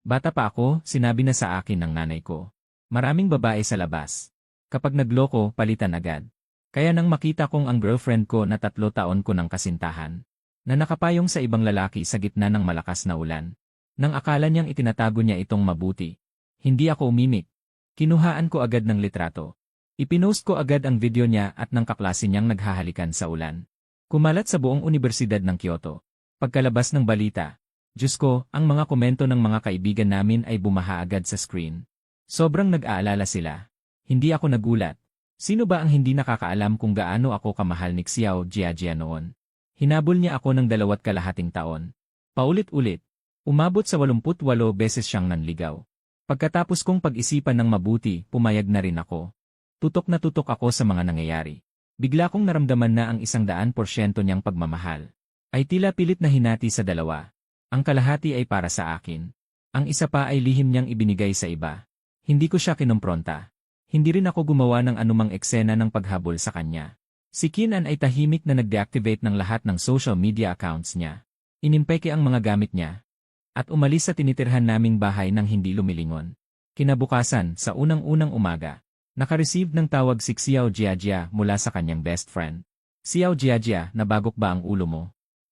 Bata pa ako, sinabi na sa akin ng nanay ko. Maraming babae sa labas. Kapag nagloko, palitan agad. Kaya nang makita kong ang girlfriend ko na 3 taon ko ng kasintahan, na nakapayong sa ibang lalaki sa gitna ng malakas na ulan, nang akala niyang itinatago niya itong mabuti, hindi ako umimik. Kinuhaan ko agad ng litrato. Ipinost ko agad ang video niya at ng kaklase niyang naghahalikan sa ulan. Kumalat sa buong Universidad ng Kyoto. Pagkalabas ng balita, Diyos ko, ang mga komento ng mga kaibigan namin ay bumaha agad sa screen. Sobrang nag-aalala sila. Hindi ako nagulat. Sino ba ang hindi nakakaalam kung gaano ako kamahal ni Xiao Jiajia noon? Hinabol niya ako ng 2.5 taon. Paulit-ulit. Umabot sa 88 beses siyang nanligaw. Pagkatapos kong pag-isipan ng mabuti, pumayag na rin ako. Tutok na tutok ako sa mga nangyayari. Bigla kong naramdaman na ang 100% niyang pagmamahal ay tila pilit na hinati sa dalawa. Ang kalahati ay para sa akin. Ang isa pa ay lihim niyang ibinigay sa iba. Hindi ko siya kinompronta. Hindi rin ako gumawa ng anumang eksena ng paghabol sa kanya. Si Kinan ay tahimik na nag-deactivate ng lahat ng social media accounts niya. Inimpeke ang mga gamit niya. At umalis sa tinitirhan naming bahay nang hindi lumilingon. Kinabukasan, sa unang-unang umaga, nakareceive ng tawag si Xiao Jiajia mula sa kanyang best friend. Xiao Jiajia, nabagok ba ang ulo mo?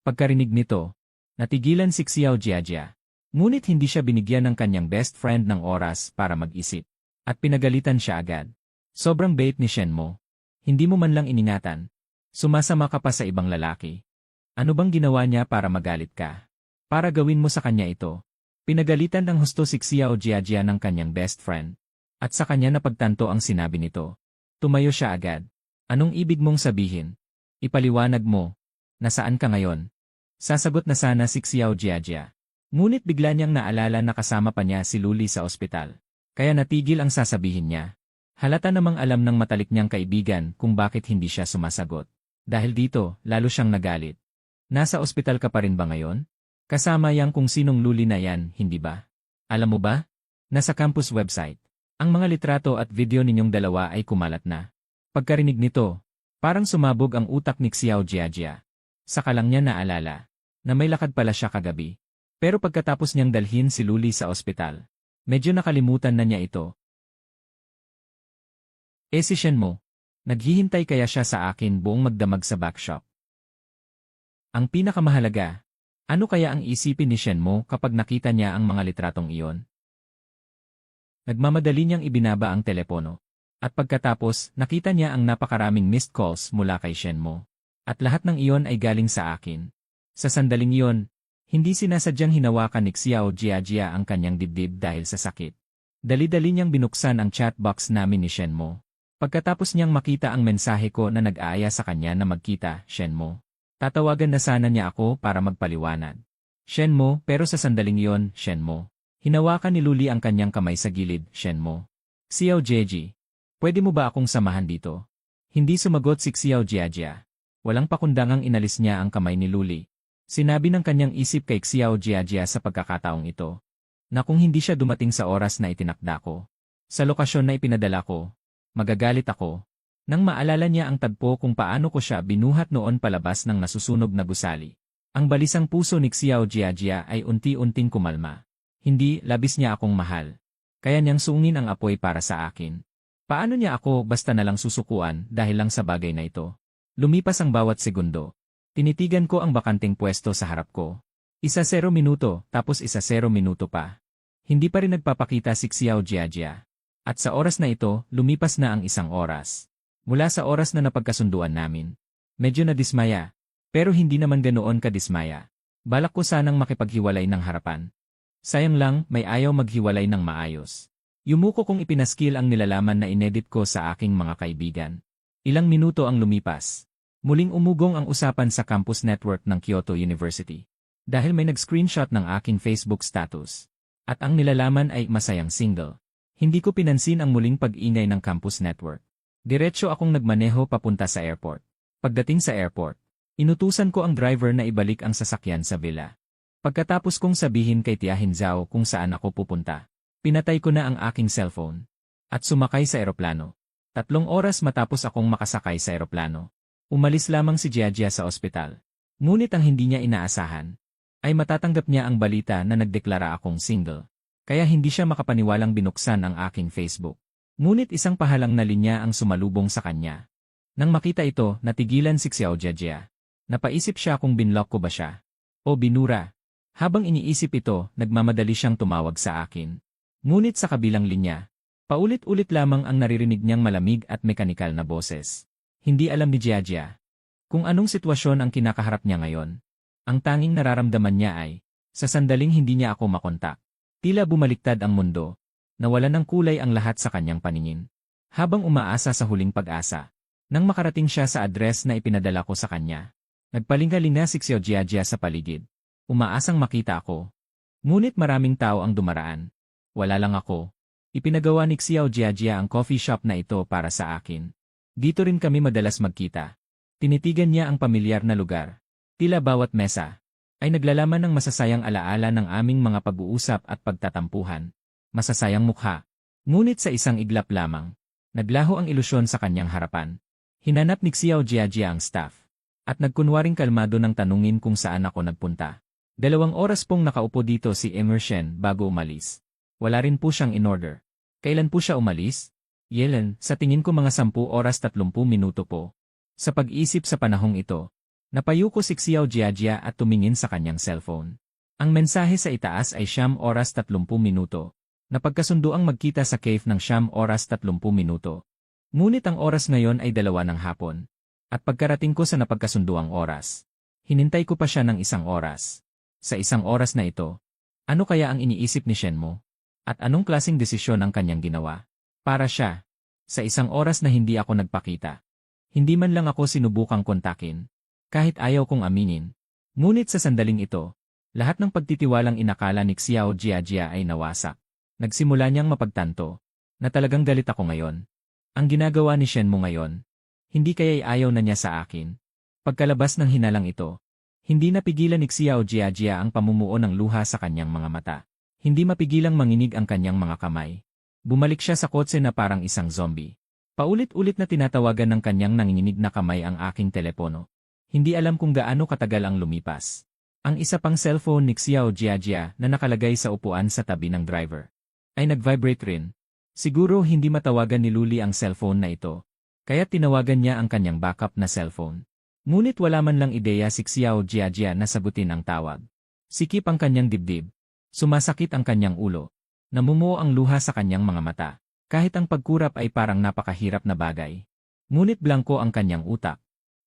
Pagkarinig nito, natigilan si Xiao Jiajia. Ngunit hindi siya binigyan ng kanyang best friend ng oras para mag-isip. At pinagalitan siya agad. Sobrang bait ni Shen mo. Hindi mo man lang iningatan. Sumasama ka pa sa ibang lalaki. Ano bang ginawa niya para magalit ka? Para gawin mo sa kanya ito. Pinagalitan ng husto si Xiao Jiajia ng kanyang best friend. At sa kanya napagtanto ang sinabi nito. Tumayo siya agad. Anong ibig mong sabihin? Ipaliwanag mo. Nasaan ka ngayon? Sasagot na sana si Xiao Jiajia. Ngunit bigla niyang naalala na kasama pa niya si Luli sa ospital. Kaya natigil ang sasabihin niya. Halata namang alam ng matalik niyang kaibigan kung bakit hindi siya sumasagot. Dahil dito, lalo siyang nagalit. Nasa ospital ka pa rin ba ngayon? Kasama yang kung sinong Luli na yan, hindi ba? Alam mo ba? Nasa campus website. Ang mga litrato at video ninyong dalawa ay kumalat na. Pagkarinig nito, parang sumabog ang utak ni Xiao Jiajia. Saka lang niya naalala na may lakad pala siya kagabi. Pero pagkatapos niyang dalhin si Luli sa ospital, medyo nakalimutan na niya ito. Si Shen mo. Naghihintay kaya siya sa akin buong magdamag sa backshop. Ang pinakamahalaga, ano kaya ang isipin ni Shen mo kapag nakita niya ang mga litratong iyon? Nagmamadali niyang ibinaba ang telepono. At pagkatapos, nakita niya ang napakaraming missed calls mula kay Shen mo. At lahat ng iyon ay galing sa akin. Sa sandaling iyon, hindi sinasadyang hinawakan ni Xiao Jiajia ang kanyang dibdib dahil sa sakit. Dali-dali niyang binuksan ang chat box namin ni Shen mo. Pagkatapos niyang makita ang mensahe ko na nag-aaya sa kanya na magkita, Shen mo. Tatawagan na sana niya ako para magpaliwanag. Shen mo, pero sa sandaling iyon, Shen mo. Hinawakan ni Luli ang kanyang kamay sa gilid, Shen mo. Xiao Jieji, pwede mo ba akong samahan dito? Hindi sumagot si Xiao Jiajia. Walang pakundangang inalis niya ang kamay ni Luli. Sinabi ng kanyang isip kay Xiao Jiajia sa pagkakataong ito, na kung hindi siya dumating sa oras na itinakda ko, sa lokasyon na ipinadala ko, magagalit ako. Nang maalala niya ang tagpo kung paano ko siya binuhat noon palabas ng nasusunog na gusali. Ang balisang puso ni Xiao Jiajia ay unti-unting kumalma. Hindi, labis niya akong mahal. Kaya niyang sungin ang apoy para sa akin. Paano niya ako basta nalang susukuan dahil lang sa bagay na ito? Lumipas ang bawat segundo. Tinitigan ko ang bakanting pwesto sa harap ko. 0 minuto, tapos 0 minuto pa. Hindi pa rin nagpapakita si Xiao Jiajia. At sa oras na ito, lumipas na ang 1 oras. Mula sa oras na napagkasunduan namin. Medyo nadismaya. Pero hindi naman ganoon kadismaya. Balak ko sanang makipaghiwalay ng harapan. Sayang lang, may ayaw maghiwalay ng maayos. Yumuko kong ipinaskil ang nilalaman na inedit ko sa aking mga kaibigan. Ilang minuto ang lumipas. Muling umugong ang usapan sa campus network ng Kyoto University. Dahil may nag-screenshot ng aking Facebook status. At ang nilalaman ay masayang single. Hindi ko pinansin ang muling pag-ingay ng campus network. Diretso akong nagmaneho papunta sa airport. Pagdating sa airport, inutusan ko ang driver na ibalik ang sasakyan sa villa. Pagkatapos kong sabihin kay Tiahin Zhao kung saan ako pupunta, pinatay ko na ang aking cellphone. At sumakay sa eroplano. 3 oras matapos akong makasakay sa eroplano. Umalis lamang si Jiajia sa ospital. Ngunit ang hindi niya inaasahan, ay matatanggap niya ang balita na nagdeklara akong single. Kaya hindi siya makapaniwalang binuksan ang aking Facebook. Ngunit isang pahalang na linya ang sumalubong sa kanya. Nang makita ito, natigilan si Xiao Jiajia. Napaisip siya kung binlock ko ba siya o binura. Habang iniisip ito, nagmamadali siyang tumawag sa akin. Ngunit sa kabilang linya, paulit-ulit lamang ang naririnig niyang malamig at mekanikal na boses. Hindi alam ni Jiajia kung anong sitwasyon ang kinakaharap niya ngayon. Ang tanging nararamdaman niya ay, sa sandaling hindi niya ako makontak. Tila bumaliktad ang mundo. Nawalan ng kulay ang lahat sa kanyang paningin. Habang umaasa sa huling pag-asa, nang makarating siya sa address na ipinadala ko sa kanya, nagpalingalinga si Xiao Jiajia sa paligid. Umaasang makita ako. Ngunit maraming tao ang dumaraan. Wala lang ako. Ipinagawa ni Xiao Jiajia ang coffee shop na ito para sa akin. Dito rin kami madalas magkita. Tinitigan niya ang pamilyar na lugar. Tila bawat mesa ay naglalaman ng masasayang alaala ng aming mga pag-uusap at pagtatampuhan. Masasayang mukha. Ngunit sa isang iglap lamang, naglaho ang ilusyon sa kanyang harapan. Hinanap ni Xiao Jiajia ang staff. At nagkunwaring kalmado ng tanungin kung saan ako nagpunta. 2 oras pong nakaupo dito si Emerson bago umalis. Wala rin po siyang in-order. Kailan po siya umalis? Yelen, sa tingin ko mga 10 oras 30 minuto po. Sa pag-isip sa panahong ito, napayuko si Xiao Jiajia at tumingin sa kanyang cellphone. Ang mensahe sa itaas ay 9 oras 30 minuto. Napagkasunduang magkita sa cave ng 9 oras 30 minuto. Ngunit ang oras ngayon ay 2 ng hapon. At pagkarating ko sa napagkasunduang oras, hinintay ko pa siya ng 1 oras. Sa 1 oras na ito, ano kaya ang iniisip ni Shenmo? At anong klaseng desisyon ang kanyang ginawa? Para siya, sa 1 oras na hindi ako nagpakita. Hindi man lang ako sinubukang kontakin, kahit ayaw kong aminin. Ngunit sa sandaling ito, lahat ng pagtitiwalang inakala ni Xiao Jiajia ay nawasak. Nagsimula niyang mapagtanto na talagang galit ako ngayon. Ang ginagawa ni Shenmo ngayon, hindi kaya'y ayaw na niya sa akin. Pagkalabas ng hinalang ito, hindi napigilan ni Xiao Jiajia ang pamumuo ng luha sa kanyang mga mata. Hindi mapigilang manginig ang kanyang mga kamay. Bumalik siya sa kotse na parang isang zombie. Paulit-ulit na tinatawagan ng kanyang nanginginig na kamay ang aking telepono. Hindi alam kung gaano katagal ang lumipas. Ang isa pang cellphone ni Xiao Jiajia na nakalagay sa upuan sa tabi ng driver ay nag-vibrate rin. Siguro hindi matawagan ni Luli ang cellphone na ito. Kaya tinawagan niya ang kanyang backup na cellphone. Ngunit wala man lang ideya si Xiao Jiajia na sagutin ang tawag. Sikip ang kanyang dibdib. Sumasakit ang kanyang ulo. Namumuo ang luha sa kanyang mga mata. Kahit ang pagkurap ay parang napakahirap na bagay. Ngunit blanko ang kanyang utak.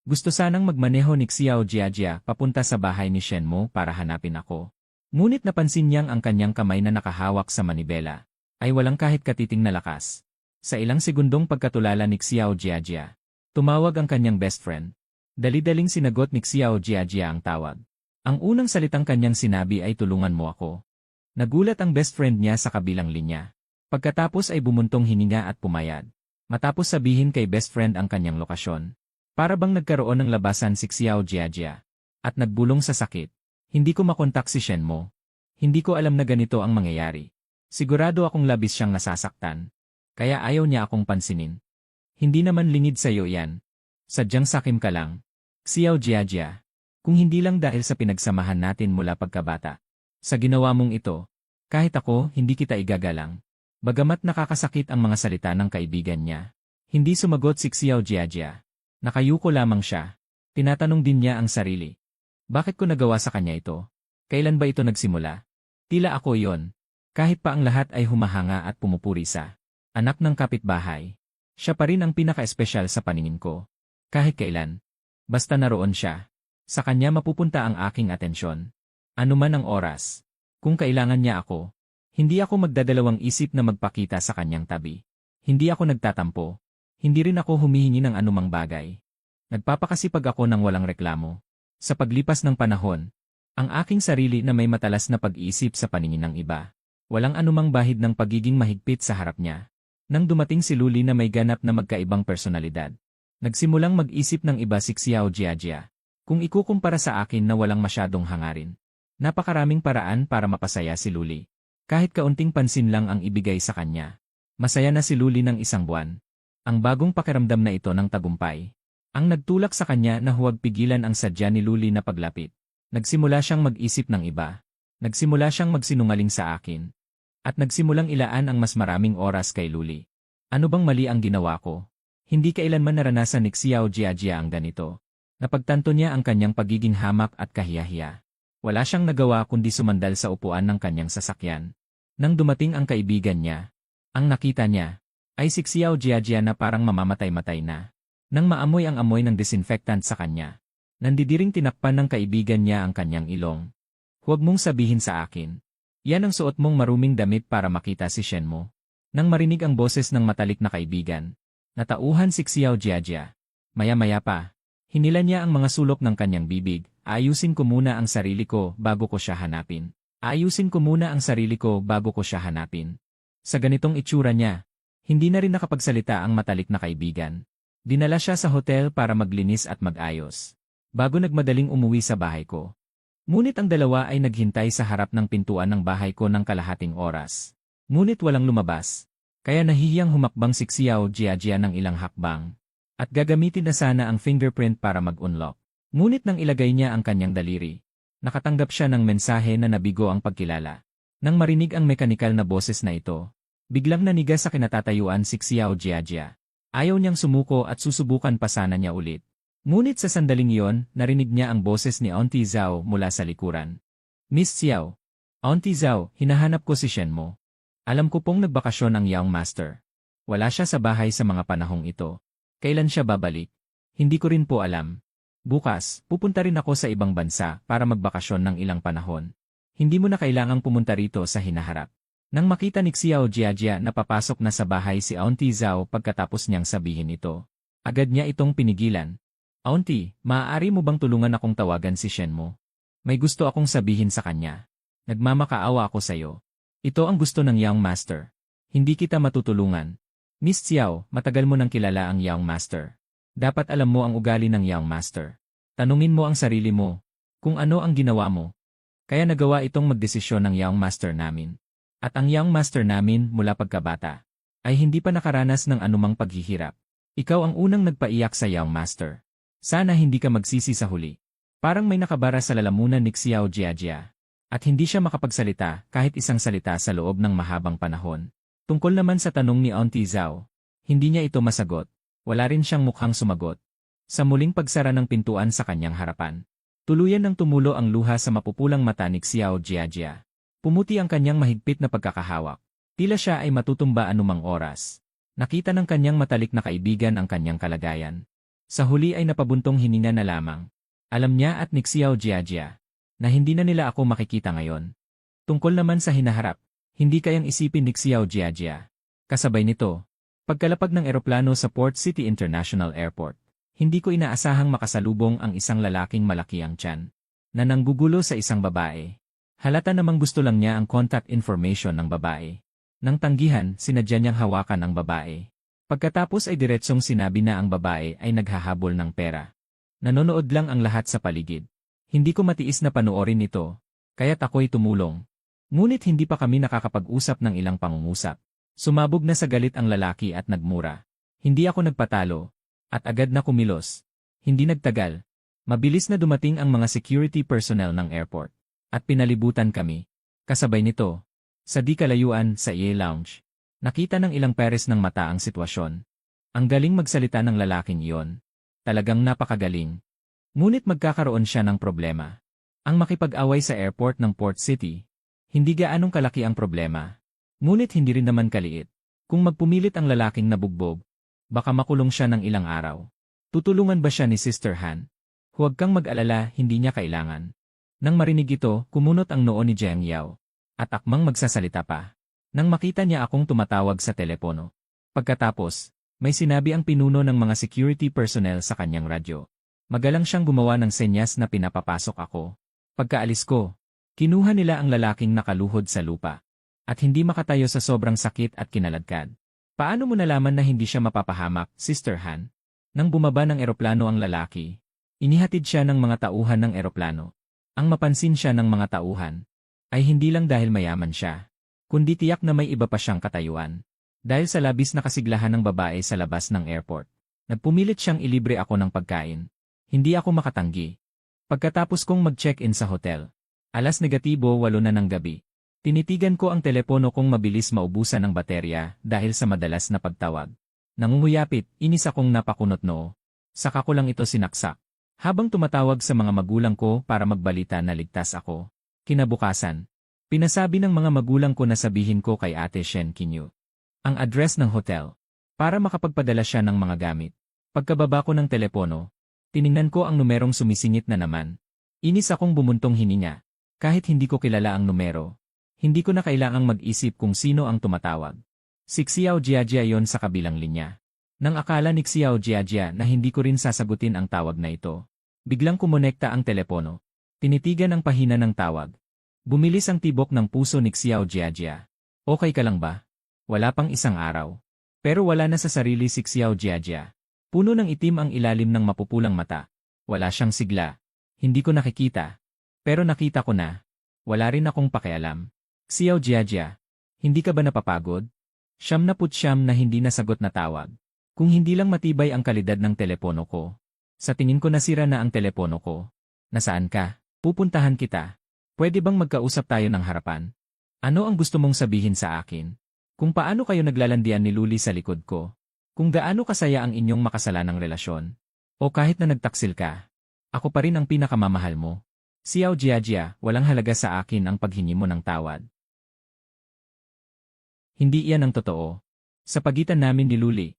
Gusto sanang magmaneho ni Xiao Jiajia papunta sa bahay ni Shenmo para hanapin ako. Ngunit napansin niyang ang kanyang kamay na nakahawak sa manibela ay walang kahit katiting na lakas. Sa ilang segundong pagkatulala ni Xiao Jiajia, tumawag ang kanyang best friend. Dali-daling sinagot ni Xiao Jiajia ang tawag. Ang unang salitang kanyang sinabi ay tulungan mo ako. Nagulat ang best friend niya sa kabilang linya. Pagkatapos ay bumuntong hininga at pumayad. Matapos sabihin kay best friend ang kanyang lokasyon. Para bang nagkaroon ng labasan si Xiao Jiajia. At nagbulong sa sakit. Hindi ko makontak si Shenmo. Hindi ko alam na ganito ang mangyayari. Sigurado akong labis siyang nasasaktan. Kaya ayaw niya akong pansinin. Hindi naman lingid sa iyo yan. Sadyang sakim ka lang. Xiao Jiajia. Kung hindi lang dahil sa pinagsamahan natin mula pagkabata. Sa ginawa mong ito, kahit ako, hindi kita igagalang. Bagamat nakakasakit ang mga salita ng kaibigan niya. Hindi sumagot si Xiao Jiajia. Nakayuko lamang siya. Tinatanong din niya ang sarili. Bakit ko nagawa sa kanya ito? Kailan ba ito nagsimula? Tila ako yon. Kahit pa ang lahat ay humahanga at pumupuri sa anak ng kapitbahay. Siya pa rin ang pinaka-espesyal sa paningin ko. Kahit kailan. Basta naroon siya. Sa kanya mapupunta ang aking atensyon. Ano man ang oras. Kung kailangan niya ako, hindi ako magdadalawang isip na magpakita sa kanyang tabi. Hindi ako nagtatampo. Hindi rin ako humihingi ng anumang bagay. Nagpapakasipag ako ng walang reklamo. Sa paglipas ng panahon, ang aking sarili na may matalas na pag-iisip sa paningin ng iba. Walang anumang bahid ng pagiging mahigpit sa harap niya. Nang dumating si Luli na may ganap na magkaibang personalidad, nagsimulang mag-isip ng iba si Xiao Jiajia. Kung ikukumpara sa akin na walang masyadong hangarin, napakaraming paraan para mapasaya si Luli. Kahit kaunting pansin lang ang ibigay sa kanya. Masaya na si Luli ng 1 buwan. Ang bagong pakiramdam na ito ng tagumpay. Ang nagtulak sa kanya na huwag pigilan ang sadya ni Luli na paglapit. Nagsimula siyang mag-isip ng iba. Nagsimula siyang magsinungaling sa akin. At nagsimulang ilaan ang mas maraming oras kay Luli. Ano bang mali ang ginawa ko? Hindi kailanman naranasan ni Xiao Jiajia ang ganito. Napagtanto niya ang kanyang pagiging hamak at kahiyahiya. Wala siyang nagawa kundi sumandal sa upuan ng kanyang sasakyan. Nang dumating ang kaibigan niya, ang nakita niya ay si Xiao Jiajia na parang mamamatay-matay na. Nang maamoy ang amoy ng disinfectant sa kanya, nandidiring tinakpan ng kaibigan niya ang kanyang ilong. Huwag mong sabihin sa akin. Yan ang suot mong maruming damit para makita si Shen mo. Nang marinig ang boses ng matalik na kaibigan, natauhan si Xiao Jiajia. Maya-maya pa, hinila niya ang mga sulok ng kanyang bibig. Ayusin ko muna ang sarili ko bago ko siya hanapin. Ayusin ko muna ang sarili ko bago ko siya hanapin. Sa ganitong itsura niya, hindi na rin nakapagsalita ang matalik na kaibigan. Dinala siya sa hotel para maglinis at mag-ayos, bago nagmadaling umuwi sa bahay ko. Ngunit ang dalawa ay naghintay sa harap ng pintuan ng bahay ko ng kalahating oras. Ngunit walang lumabas, kaya nahihiyang humakbang si Xiao Jiajia ng ilang hakbang. At gagamitin na sana ang fingerprint para mag-unlock. Ngunit nang ilagay niya ang kanyang daliri, nakatanggap siya ng mensahe na nabigo ang pagkilala. Nang marinig ang mekanikal na boses na ito, biglang naniga sa kinatatayuan si Xiao Jiajia. Ayaw niyang sumuko at susubukan pa sana niya ulit. Ngunit sa sandaling iyon, narinig niya ang boses ni Auntie Zhao mula sa likuran. Miss Xiao. Auntie Zhao, hinahanap ko si Shen mo. Alam ko pong nagbakasyon ang Young Master. Wala siya sa bahay sa mga panahong ito. Kailan siya babalik? Hindi ko rin po alam. Bukas, pupunta rin ako sa ibang bansa para magbakasyon ng ilang panahon. Hindi mo na kailangang pumunta rito sa hinaharap. Nang makita ni Xiao Jiajia na papasok na sa bahay si Auntie Zhao pagkatapos niyang sabihin ito, agad niya itong pinigilan. Auntie, maaari mo bang tulungan akong tawagan si Shen mo? May gusto akong sabihin sa kanya. Nagmamakaawa ako sa iyo. Ito ang gusto ng Young Master. Hindi kita matutulungan. Miss Xiao, matagal mo nang kilala ang Young Master. Dapat alam mo ang ugali ng Young Master. Tanungin mo ang sarili mo, kung ano ang ginawa mo. Kaya nagawa itong magdesisyon ng Young Master namin. At ang Young Master namin mula pagkabata ay hindi pa nakaranas ng anumang paghihirap. Ikaw ang unang nagpaiyak sa Young Master. Sana hindi ka magsisi sa huli. Parang may nakabara sa lalamunan ni Xiao Jiajia. At hindi siya makapagsalita kahit isang salita sa loob ng mahabang panahon. Tungkol naman sa tanong ni Auntie Zhao, hindi niya ito masagot. Wala rin siyang mukhang sumagot. Sa muling pagsara ng pintuan sa kanyang harapan, tuluyan ng tumulo ang luha sa mapupulang mata ni Xiao Jiajia. Pumuti ang kanyang mahigpit na pagkakahawak. Tila siya ay matutumba anumang oras. Nakita ng kanyang matalik na kaibigan ang kanyang kalagayan. Sa huli ay napabuntong hininga na lamang. Alam niya at ni Xiao Jiajia na hindi na nila ako makikita ngayon. Tungkol naman sa hinaharap, hindi kayang isipin ni Xiao Jiajia. Kasabay nito, pagkalapag ng eroplano sa Port City International Airport, hindi ko inaasahang makasalubong ang isang lalaking malaki ang tiyan, na nanggugulo sa isang babae. Halata namang gusto lang niya ang contact information ng babae. Nang tanggihan, sinadya niyang hawakan ang babae. Pagkatapos ay diretsong sinabi na ang babae ay naghahabol ng pera. Nanonood lang ang lahat sa paligid. Hindi ko matiis na panoorin ito, kaya't ako'y tumulong. Ngunit hindi pa kami nakakapag-usap ng ilang pangungusap. Sumabog na sa galit ang lalaki at nagmura. Hindi ako nagpatalo, at agad na kumilos. Hindi nagtagal. Mabilis na dumating ang mga security personnel ng airport, at pinalibutan kami. Kasabay nito, sa di kalayuan sa EA Lounge, nakita ng ilang pares ng mata ang sitwasyon. Ang galing magsalita ng lalaking iyon. Talagang napakagaling. Ngunit magkakaroon siya ng problema. Ang makipag-away sa airport ng Port City, hindi gaanong kalaki ang problema. Ngunit hindi rin naman kaliit. Kung magpumilit ang lalaking nabugbog, baka makulong siya ng ilang araw. Tutulungan ba siya ni Sister Han? Huwag kang mag-alala, hindi niya kailangan. Nang marinig ito, kumunot ang noo ni Jiang Yao. At akmang magsasalita pa. Nang makita niya akong tumatawag sa telepono. Pagkatapos, may sinabi ang pinuno ng mga security personnel sa kanyang radyo. Magalang siyang gumawa ng senyas na pinapapasok ako. Pagkaalis ko, kinuha nila ang lalaking nakaluhod sa lupa. At hindi makatayo sa sobrang sakit at kinaladkad. Paano mo nalaman na hindi siya mapapahamak, Sister Han? Nang bumaba ng eroplano ang lalaki, inihatid siya ng mga tauhan ng eroplano. Ang mapansin siya ng mga tauhan ay hindi lang dahil mayaman siya, kundi tiyak na may iba pa siyang katayuan. Dahil sa labis na kasiglahan ng babae sa labas ng airport, nagpumilit siyang ilibre ako ng pagkain. Hindi ako makatanggi. Pagkatapos kong mag-check-in sa hotel, 8:08 na ng gabi, Tinitigan ko ang telepono kong mabilis maubusan ng baterya dahil sa madalas na pagtawag. Nangunguyapit, inis akong napakunot noo. Saka ko lang ito sinaksak. Habang tumatawag sa mga magulang ko para magbalita na ligtas ako. Kinabukasan, pinasabi ng mga magulang ko na sabihin ko kay Ate Shen Kinyu ang address ng hotel para makapagpadala siya ng mga gamit. Pagkababa ko ng telepono, tiningnan ko ang numerong sumisingit na naman. Inis akong bumuntong hininga. Kahit hindi ko kilala ang numero, hindi ko na kailangang mag-isip kung sino ang tumatawag. Si Xiao Jiajia yon sa kabilang linya. Nang akala ni Xiao Jiajia na hindi ko rin sasagutin ang tawag na ito, biglang kumonekta ang telepono. Tinitigan ang pahina ng tawag. Bumilis ang tibok ng puso ni Xiao Jiajia. Okay ka lang ba? Wala pang isang araw. Pero wala na sa sarili si Xiao Jiajia. Puno ng itim ang ilalim ng mapupulang mata. Wala siyang sigla. Hindi ko nakikita. Pero nakita ko na. Wala rin akong pakialam. Xiao Jiajia, hindi ka ba napapagod? 79 na hindi nasagot na tawag. Kung hindi lang matibay ang kalidad ng telepono ko. Sa tingin ko nasira na ang telepono ko. Nasaan ka? Pupuntahan kita. Pwede bang magkausap tayo ng harapan? Ano ang gusto mong sabihin sa akin? Kung paano kayo naglalandian ni Luli sa likod ko? Kung gaano kasaya ang inyong makasalanang relasyon? O kahit na nagtaksil ka, ako pa rin ang pinakamamahal mo. Xiao Jiajia, walang halaga sa akin ang paghingi mo ng tawad. Hindi iyan ang totoo. Sa pagitan namin ni Luli,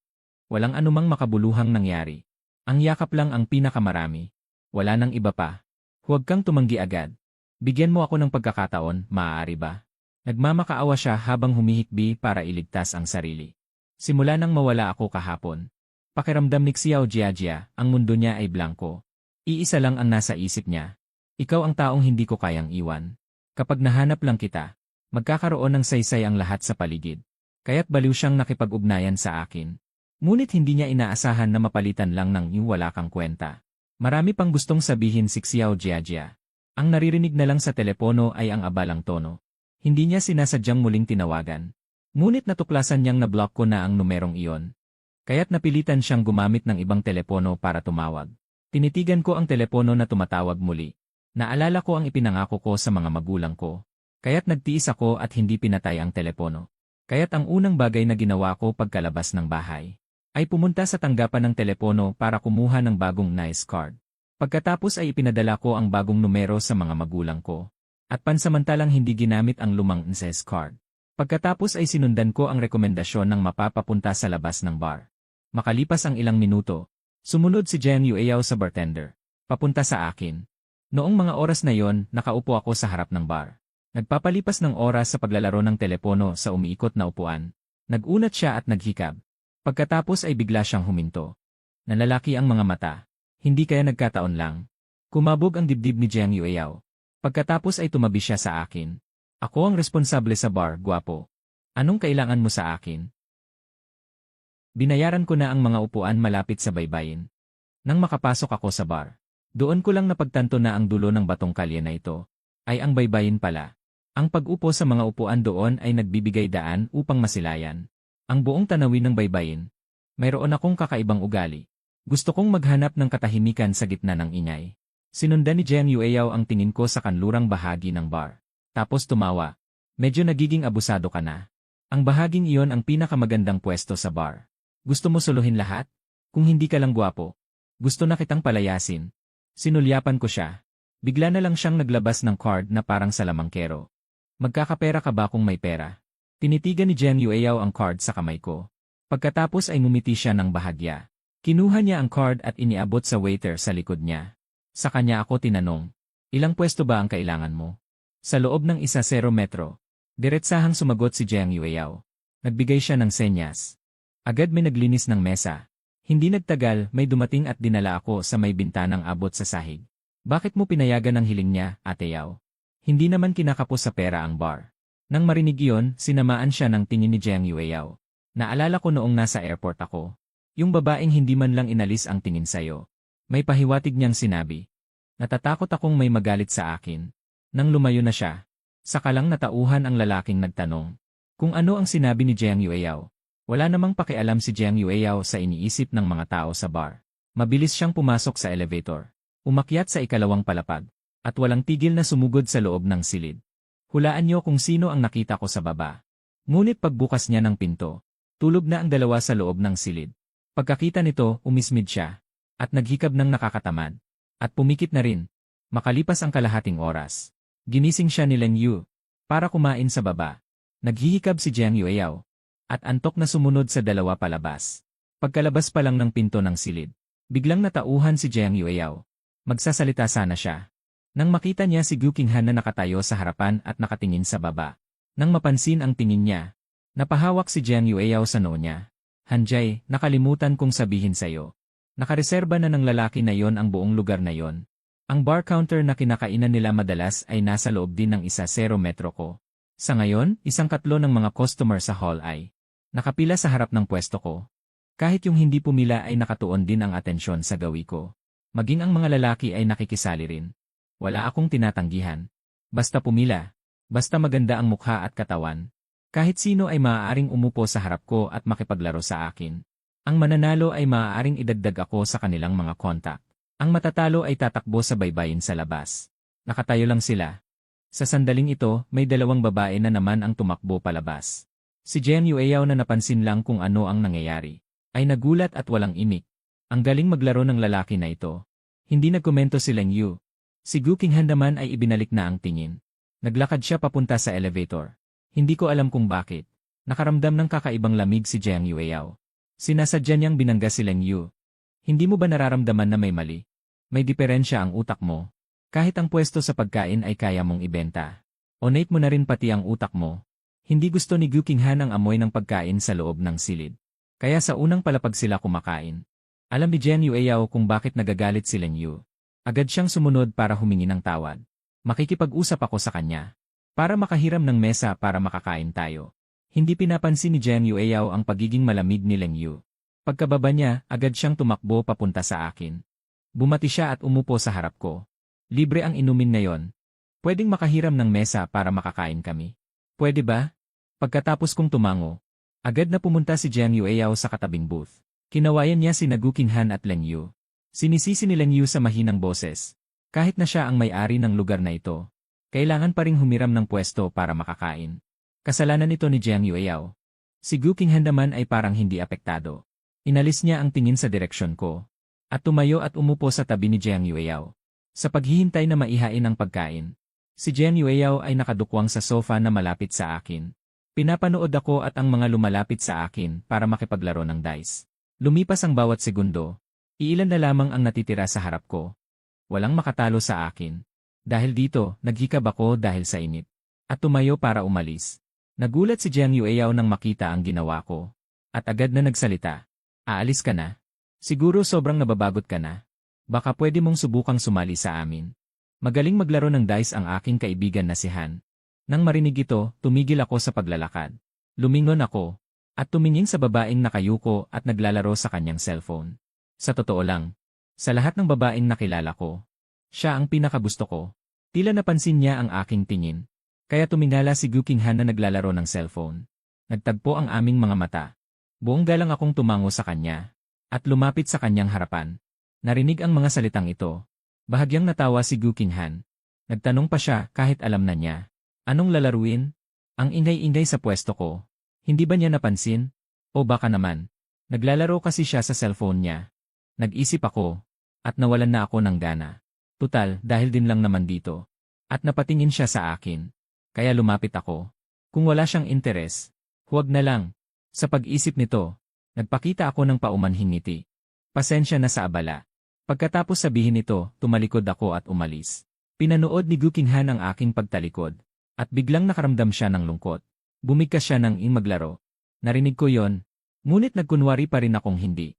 walang anumang makabuluhang nangyari. Ang yakap lang ang pinakamarami. Wala nang iba pa. Huwag kang tumanggi agad. Bigyan mo ako ng pagkakataon, maaari ba? Nagmamakaawa siya habang humihikbi para iligtas ang sarili. Simula nang mawala ako kahapon. Pakiramdam ni Xiao Jiajia, ang mundo niya ay blanko. Iisa lang ang nasa isip niya. Ikaw ang taong hindi ko kayang iwan. Kapag nahanap lang kita, magkakaroon ng saysay ang lahat sa paligid. Kaya't baliw siyang nakipag-ugnayan sa akin. Ngunit hindi niya inaasahan na mapalitan lang ng yung wala kang kwenta. Marami pang gustong sabihin si Xiao Jiajia. Ang naririnig na lang sa telepono ay ang abalang tono. Hindi niya sinasadyang muling tinawagan. Ngunit natuklasan niyang na-block ko na ang numerong iyon. Kaya't napilitan siyang gumamit ng ibang telepono para tumawag. Tinitigan ko ang telepono na tumatawag muli. Naalala ko ang ipinangako ko sa mga magulang ko. Kaya't nagtiis ako at hindi pinatay ang telepono. Kaya't ang unang bagay na ginawa ko pagkalabas ng bahay ay pumunta sa tanggapan ng telepono para kumuha ng bagong nice card. Pagkatapos ay ipinadala ko ang bagong numero sa mga magulang ko. At pansamantalang hindi ginamit ang lumang NSS card. Pagkatapos ay sinundan ko ang rekomendasyon ng mapapapunta sa labas ng bar. Makalipas ang ilang minuto, sumunod si Jen Yueyao sa bartender. Papunta sa akin. Noong mga oras na yon, nakaupo ako sa harap ng bar. Nagpapalipas ng oras sa paglalaro ng telepono sa umiikot na upuan. Nagunat siya at naghikab. Pagkatapos ay bigla siyang huminto. Nalalaki ang mga mata. Hindi kaya nagkataon lang. Kumabog ang dibdib ni Jiang Yueyao. Pagkatapos ay tumabi siya sa akin. Ako ang responsable sa bar, gwapo. Anong kailangan mo sa akin? Binayaran ko na ang mga upuan malapit sa baybayin. Nang makapasok ako sa bar, doon ko lang napagtanto na ang dulo ng batong kalye na ito ay ang baybayin pala. Ang pag-upo sa mga upuan doon ay nagbibigay daan upang masilayan ang buong tanawin ng baybayin. Mayroon akong kakaibang ugali. Gusto kong maghanap ng katahimikan sa gitna ng ingay. Sinundan ni Jen Yueyao ang tingin ko sa kanlurang bahagi ng bar. Tapos tumawa. Medyo nagiging abusado ka na. Ang bahaging iyon ang pinakamagandang pwesto sa bar. Gusto mo suluhin lahat? Kung hindi ka lang gwapo. Gusto na kitang palayasin. Sinulyapan ko siya. Bigla na lang siyang naglabas ng card na parang salamangkero. Magkakapera ka ba kung may pera? Tinitigan ni Jen Yueyao ang card sa kamay ko. Pagkatapos ay ngumiti siya ng bahagya. Kinuha niya ang card at iniabot sa waiter sa likod niya. Sa kanya ako tinanong, ilang pwesto ba ang kailangan mo? Sa loob ng 1 metro. Diretsahang sumagot si Jiang Yueyao. Nagbigay siya ng senyas. Agad may naglinis ng mesa. Hindi nagtagal, may dumating at dinala ako sa may bintanang abot sa sahig. Bakit mo pinayagan ang hiling niya, Ate Yao? Hindi naman kinakapos sa pera ang bar. Nang marinig iyon, sinamaan siya ng tingin ni Jiang Yueyao. Naalala ko noong nasa airport ako. Yung babaeng hindi man lang inalis ang tingin sayo. May pahiwatig niyang sinabi. Natatakot akong may magalit sa akin. Nang lumayo na siya, saka lang natauhan ang lalaking nagtanong. Kung ano ang sinabi ni Jiang Yueyao. Wala namang pakialam si Jiang Yueyao sa iniisip ng mga tao sa bar. Mabilis siyang pumasok sa elevator. Umakyat sa ikalawang palapag. At walang tigil na sumugod sa loob ng silid. Hulaan niyo kung sino ang nakita ko sa baba. Ngunit pagbukas niya ng pinto, tulog na ang dalawa sa loob ng silid. Pagkakita nito, umismid siya. At naghikab ng nakakatamad. At pumikit na rin. Makalipas ang kalahating oras. Ginising siya ni Leng Yu. Para kumain sa baba. Naghihikab si Jiang Yueyao. At antok na sumunod sa dalawa palabas. Pagkalabas pa lang ng pinto ng silid. Biglang natauhan si Jiang Yueyao. Magsasalita sana siya. Nang makita niya si Gu Qinghan na nakatayo sa harapan at nakatingin sa baba. Nang mapansin ang tingin niya, napahawak si Jiang Yueyao sa noo niya. Hanjay, nakalimutan kong sabihin sa'yo. Nakareserba na ng lalaki na yon ang buong lugar na yon. Ang bar counter na kinakainan nila madalas ay nasa loob din ng 1 metro ko. Sa ngayon, 1/4 ng mga customer sa hall ay nakapila sa harap ng pwesto ko. Kahit yung hindi pumila ay nakatuon din ang atensyon sa gawi ko. Maging ang mga lalaki ay nakikisali rin. Wala akong tinatanggihan. Basta pumila. Basta maganda ang mukha at katawan. Kahit sino ay maaaring umupo sa harap ko at makipaglaro sa akin. Ang mananalo ay maaaring idagdag ako sa kanilang mga kontak. Ang matatalo ay tatakbo sa baybayin sa labas. Nakatayo lang sila. Sa sandaling ito, may 2 babae na naman ang tumakbo palabas. Si Jiang Yueyao na napansin lang kung ano ang nangyayari, ay nagulat at walang imik. Ang galing maglaro ng lalaki na ito. Hindi nagkomento si Leng Yu. Si Gu Qinghan naman ay ibinalik na ang tingin. Naglakad siya papunta sa elevator. Hindi ko alam kung bakit. Nakaramdam ng kakaibang lamig si Jiang Yueyao. Sinasadya niyang binangga si Leng Yu. Hindi mo ba nararamdaman na may mali? May diferensya ang utak mo. Kahit ang pwesto sa pagkain ay kaya mong ibenta. Onate mo na rin pati ang utak mo. Hindi gusto ni Gu Qinghan ang amoy ng pagkain sa loob ng silid. Kaya sa unang palapag sila kumakain. Alam ni Jiang Yueyao kung bakit nagagalit si Leng Yu. Agad siyang sumunod para humingi ng tawad. Makikipag-usap ako sa kanya. Para makahiram ng mesa para makakain tayo. Hindi pinapansin ni Jiang Yueyao ang pagiging malamig ni Leng Yu. Pagkababa niya, agad siyang tumakbo papunta sa akin. Bumati siya at umupo sa harap ko. Libre ang inumin ngayon. Pwedeng makahiram ng mesa para makakain kami. Pwede ba? Pagkatapos kong tumango, agad na pumunta si Jiang Yueyao sa katabing booth. Kinawayan niya si Gu Qinghan at Leng Yu. Sinisisi ni Leng Yu sa mahinang boses. Kahit na siya ang may-ari ng lugar na ito, kailangan pa ring humiram ng pwesto para makakain. Kasalanan ito ni Jiang Yueyao. Si Gu Qinghan naman ay parang hindi apektado. Inalis niya ang tingin sa direksyon ko. At tumayo at umupo sa tabi ni Jiang Yueyao. Sa paghihintay na maihain ang pagkain, si Jiang Yueyao ay nakadukwang sa sofa na malapit sa akin. Pinapanood ako at ang mga lumalapit sa akin para makipaglaro ng dice. Lumipas ang bawat segundo. Iilan na lamang ang natitira sa harap ko. Walang makatalo sa akin. Dahil dito, naghikab ako dahil sa init. At tumayo para umalis. Nagulat si Jiang Yueyao nang makita ang ginawa ko. At agad na nagsalita. Aalis ka na? Siguro sobrang nababagot ka na. Baka pwede mong subukang sumali sa amin. Magaling maglaro ng dice ang aking kaibigan na si Han. Nang marinig ito, tumigil ako sa paglalakad. Lumingon ako. At tumingin sa babaeng nakayuko at naglalaro sa kanyang cellphone. Sa totoo lang, sa lahat ng babaeng nakilala ko, siya ang pinakagusto ko. Tila napansin niya ang aking tingin. Kaya tumingala si Gu Qinghan na naglalaro ng cellphone. Nagtagpo ang aming mga mata. Buong galang akong tumango sa kanya. At lumapit sa kanyang harapan. Narinig ang mga salitang ito. Bahagyang natawa si Gu Qinghan. Nagtanong pa siya kahit alam na niya. Anong lalaruin? Ang ingay-ingay sa pwesto ko. Hindi ba niya napansin? O baka naman. Naglalaro kasi siya sa cellphone niya. Nag-isip ako. At nawalan na ako ng gana. Tutal, dahil din lang naman dito. At napatingin siya sa akin. Kaya lumapit ako. Kung wala siyang interes, huwag na lang. Sa pag-isip nito, nagpakita ako ng paumanhing ngiti. Pasensya na sa abala. Pagkatapos sabihin ito, tumalikod ako at umalis. Pinanood ni Gu Qinghan ang aking pagtalikod. At biglang nakaramdam siya ng lungkot. Bumigkas siya ng maglaro. Narinig ko yon. Ngunit nagkunwari pa rin akong hindi.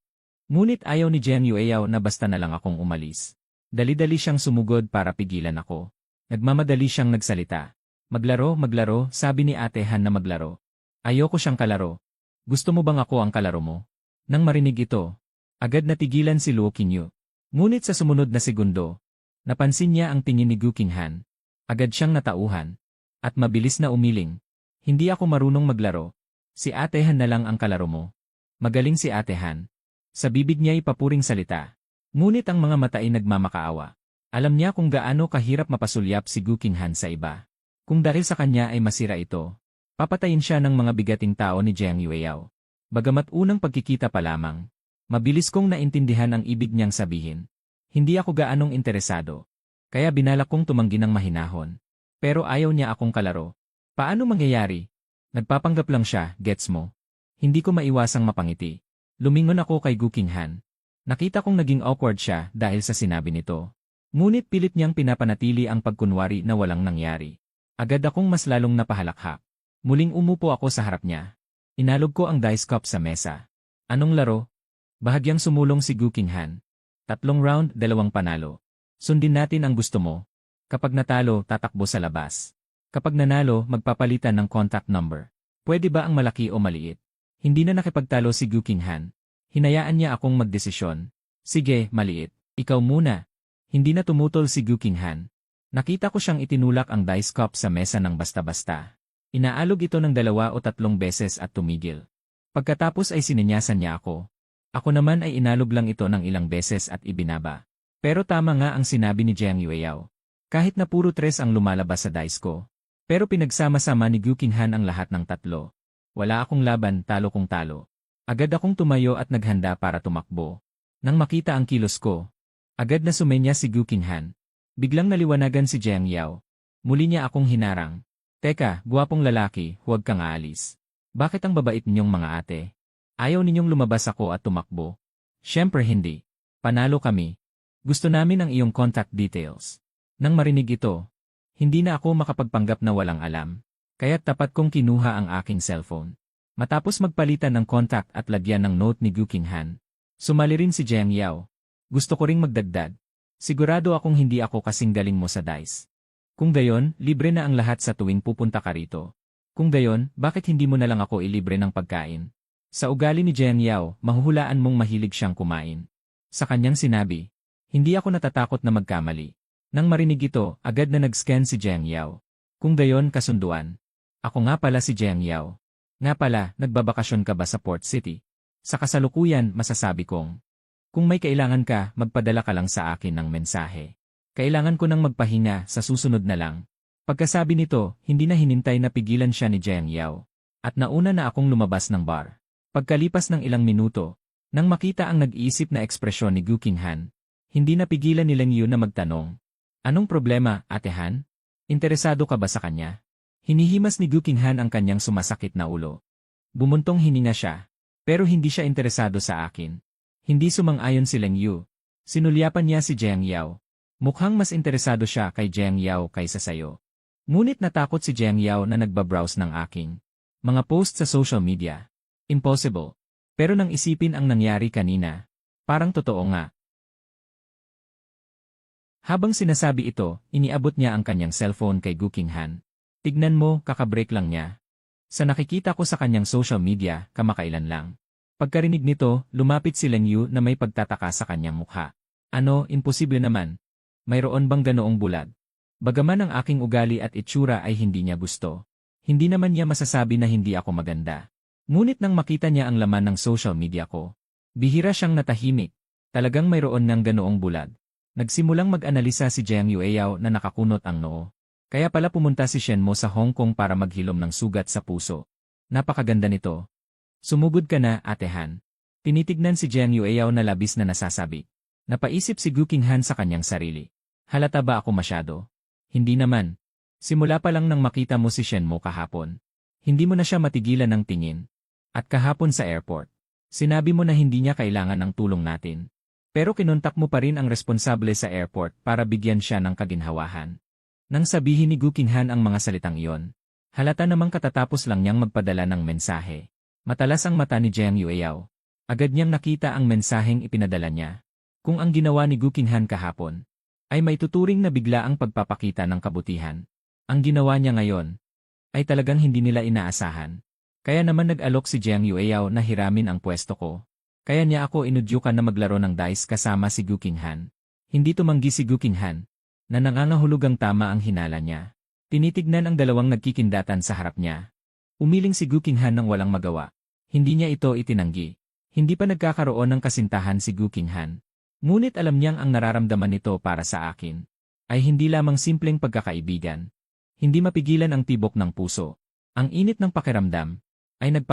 Ngunit ayaw ni Jiang Yueyao na basta na lang akong umalis. Dali-dali siyang sumugod para pigilan ako. Nagmamadali siyang nagsalita. Maglaro, sabi ni Ate Han na maglaro. Ayoko siyang kalaro. Gusto mo bang ako ang kalaro mo? Nang marinig ito, agad natigilan si Luo Qingyu. Ngunit sa sumunod na segundo, napansin niya ang tingin ni Gu Qinghan. Agad siyang natauhan. At mabilis na umiling. Hindi ako marunong maglaro. Si Ate Han na lang ang kalaro mo. Magaling si Ate Han. Sa bibig niya ipapuring salita. Ngunit ang mga mata ay nagmamakaawa. Alam niya kung gaano kahirap mapasulyap si Gu Qinghan sa iba. Kung dahil sa kanya ay masira ito, papatayin siya ng mga bigating tao ni Jiang Yueyao. Bagamat unang pagkikita pa lamang, mabilis kong naintindihan ang ibig niyang sabihin. Hindi ako gaanong interesado. Kaya binalak kong tumanggi ng mahinahon. Pero ayaw niya akong kalaro. Paano mangyayari? Nagpapanggap lang siya, gets mo? Hindi ko maiwasang mapangiti. Lumingon ako kay Gu Qinghan. Nakita kong naging awkward siya dahil sa sinabi nito. Ngunit pilit niyang pinapanatili ang pagkunwari na walang nangyari. Agad akong mas lalong napahalakhak. Muling umupo ako sa harap niya. Inalog ko ang dice cup sa mesa. Anong laro? Bahagyang sumulong si Gu Qinghan. 3 round, 2 panalo. Sundin natin ang gusto mo. Kapag natalo, tatakbo sa labas. Kapag nanalo, magpapalitan ng contact number. Pwede ba ang malaki o maliit? Hindi na nakipagtalo si Gu Qinghan. Hinayaan niya akong magdesisyon. Sige, maliit. Ikaw muna. Hindi na tumutol si Gu Qinghan. Nakita ko siyang itinulak ang dice cup sa mesa ng basta-basta. Inaalog ito ng 2 o 3 beses at tumigil. Pagkatapos ay sininyasan niya ako. Ako naman ay inalog lang ito ng ilang beses at ibinaba. Pero tama nga ang sinabi ni Jiang Yueyao. Kahit na puro 3 ang lumalabas sa dice ko. Pero pinagsama-sama ni Gu Qinghan ang lahat ng 3. Wala akong laban, talo kong talo. Agad akong tumayo at naghanda para tumakbo. Nang makita ang kilos ko, agad na sumenya si Gu Qinghan. Biglang naliwanagan si Jiang Yao. Muli niya akong hinarang. Teka, guwapong lalaki, huwag kang aalis. Bakit ang babait ninyong mga ate? Ayaw ninyong lumabas ako at tumakbo? Siyempre hindi. Panalo kami. Gusto namin ang iyong contact details. Nang marinig ito, hindi na ako makapagpanggap na walang alam. Kaya't tapat kong kinuha ang aking cellphone. Matapos magpalitan ng contact at lagyan ng note ni Gu Qinghan, sumali rin si Jiang Yao. Gusto ko ring magdagdag. Sigurado akong hindi ako kasing galing mo sa dice. Kung gayon, libre na ang lahat sa tuwing pupunta ka rito. Kung gayon, bakit hindi mo na lang ako ilibre ng pagkain? Sa ugali ni Jiang Yao, mahuhulaan mong mahilig siyang kumain. Sa kanyang sinabi, hindi ako natatakot na magkamali. Nang marinig ito, agad na nag-scan si Jiang Yao. Kung gayon, kasunduan. Ako nga pala si Jiang Yao. Nga pala, nagbabakasyon ka ba sa Port City? Sa kasalukuyan, masasabi kong, kung may kailangan ka, magpadala ka lang sa akin ng mensahe. Kailangan ko nang magpahinga, sa susunod na lang. Pagkasabi nito, hindi na hinintay na pigilan siya ni Jiang Yao. At nauna na akong lumabas ng bar. Pagkalipas ng ilang minuto, nang makita ang nag-iisip na ekspresyon ni Gu Qinghan, hindi napigilan ni Leng Yu na magtanong. Anong problema, Ate Han? Interesado ka ba sa kanya? Hinihimas ni Gu Qinghan ang kanyang sumasakit na ulo. Bumuntong hininga siya. Pero hindi siya interesado sa akin. Hindi sumang-ayon si Leng Yu. Sinulyapan niya si Jiang Yao. Mukhang mas interesado siya kay Jiang Yao kaysa sayo. Ngunit natakot si Jiang Yao na nagbabrowse ng aking mga post sa social media. Impossible. Pero nang isipin ang nangyari kanina, parang totoo nga. Habang sinasabi ito, iniabot niya ang kanyang cellphone kay Gu Qinghan. Tignan mo, kakabreak lang niya. Sa nakikita ko sa kanyang social media, kamakailan lang. Pagkarinig nito, lumapit si Leng Yu na may pagtataka sa kanyang mukha. Ano, imposible naman. Mayroon bang ganoong bulag? Bagaman ang aking ugali at itsura ay hindi niya gusto. Hindi naman niya masasabi na hindi ako maganda. Ngunit nang makita niya ang laman ng social media ko, bihira siyang natahimik. Talagang mayroon ng ganoong bulag. Nagsimulang mag-analisa si Jiang Yueyao na nakakunot ang noo. Kaya pala pumunta si Shen Mo sa Hong Kong para maghilom ng sugat sa puso. Napakaganda nito. Sumugod ka na, Ate Han. Tinitignan si Jiang Yueyao na labis na nasasabi. Napaisip si Gu Qinghan sa kanyang sarili. Halata ba ako masyado? Hindi naman. Simula pa lang nang makita mo si Shen Mo kahapon. Hindi mo na siya matigilan ng tingin. At kahapon sa airport, sinabi mo na hindi niya kailangan ang tulong natin. Pero kinontak mo pa rin ang responsable sa airport para bigyan siya ng kaginhawahan. Nang sabihin ni Gu Qinghan ang mga salitang iyon, halata namang katatapos lang niyang magpadala ng mensahe. Matalas ang mata ni Jiang Yueyao. Agad niyang nakita ang mensaheng ipinadala niya. Kung ang ginawa ni Gu Qinghan kahapon ay may tuturing na bigla ang pagpapakita ng kabutihan, ang ginawa niya ngayon ay talagang hindi nila inaasahan. Kaya naman nag-alok si Jiang Yueyao na hiramin ang pwesto ko. Kaya niya ako inudyukan na maglaro ng dice kasama si Gu Qinghan. Hindi tumanggi si Gu Qinghan, na nangangahulugang tama ang hinala niya. Tinitignan ang dalawang nagkikindatan sa harap niya. Umiling si Gu Qinghan ng walang magawa. Hindi niya ito itinanggi. Hindi pa nagkakaroon ng kasintahan si Gu Qinghan. Ngunit alam niyang ang nararamdaman nito para sa akin ay hindi lamang simpleng pagkakaibigan. Hindi mapigilan ang tibok ng puso. Ang init ng pakiramdam ay